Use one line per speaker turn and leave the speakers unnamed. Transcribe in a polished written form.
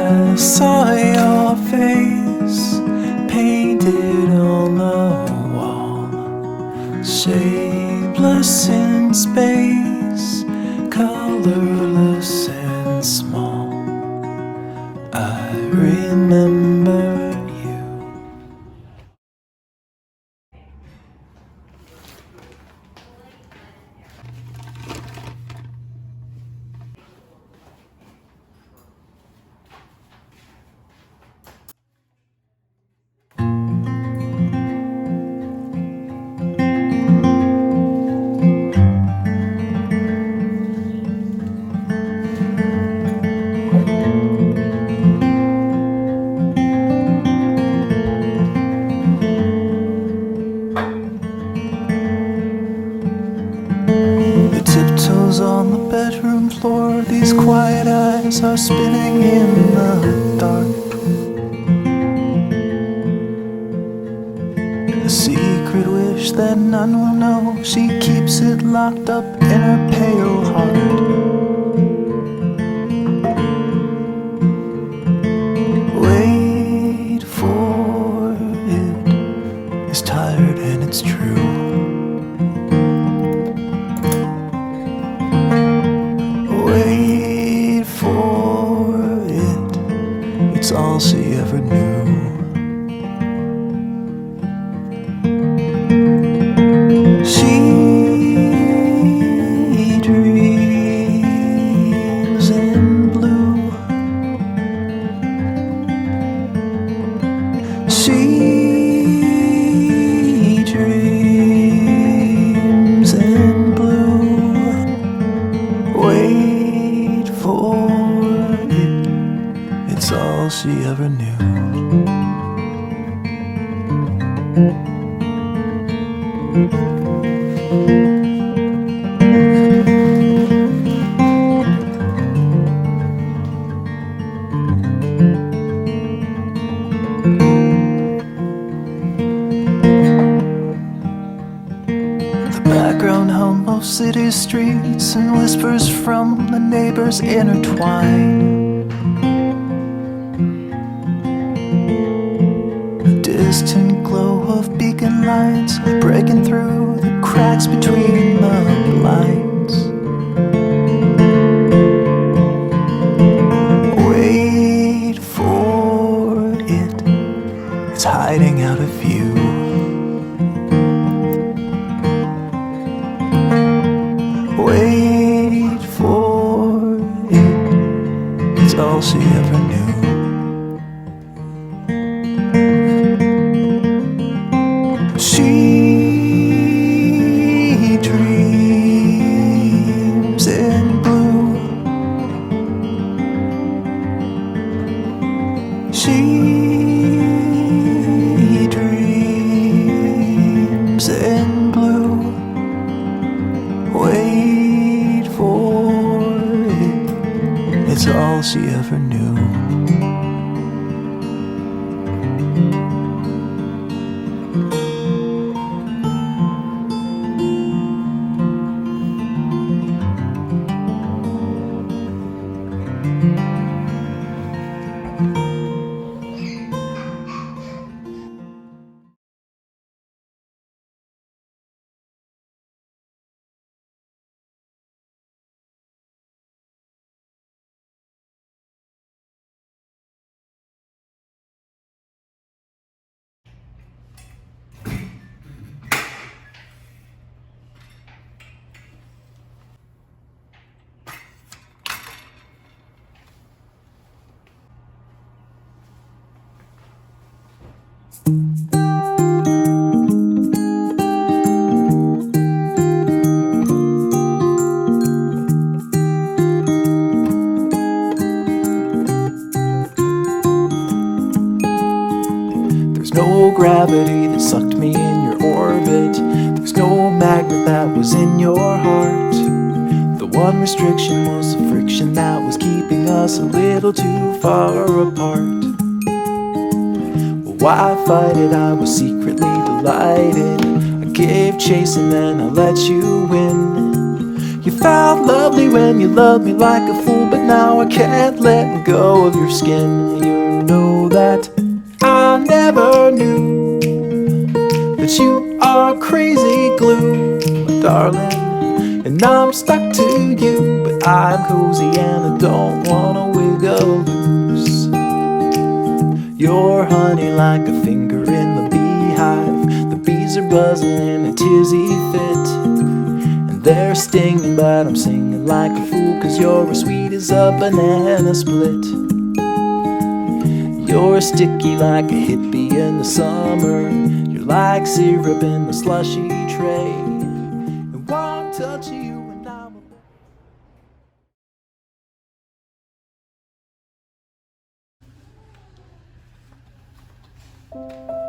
I saw your face painted on the wall, shapeless in space, colorless and small. I remember you. On the bedroom floor, these quiet eyes are spinning in the dark. A secret wish that none will know, she keeps it locked up in her pale heart. Wait for it, it's tired and it's true. It's all she ever knew. She dreams in blue. She dreams in blue. Wait for it, it's all she ever knew. The background hum of city streets and whispers from the neighbors intertwine. Distant glow of beacon lights breaking through the cracks between the blinds. Wait for it, it's hiding out of view. Wait for it, it's all she ever knew. She dreams in blue. She dreams in blue. Wait for it, it's all she ever knew. No gravity that sucked me in your orbit. There's no magnet that was in your heart. The one restriction was the friction that was keeping us a little too far apart. Well, why fight it? I was secretly delighted. I gave chase and then I let you win. You felt lovely when you loved me like a fool, but now I can't let go of your skin. You know that I never knew that you are crazy glue, my darling, and I'm stuck to you, but I'm cozy and I don't wanna wiggle loose. You're honey like a finger in the beehive. The bees are buzzing in a tizzy fit, and they're stinging, but I'm singing like a fool, 'cause you're as sweet as a banana split. You're sticky like a hippie in the summer. You're like syrup in the slushy tray, and one touch of you and I will...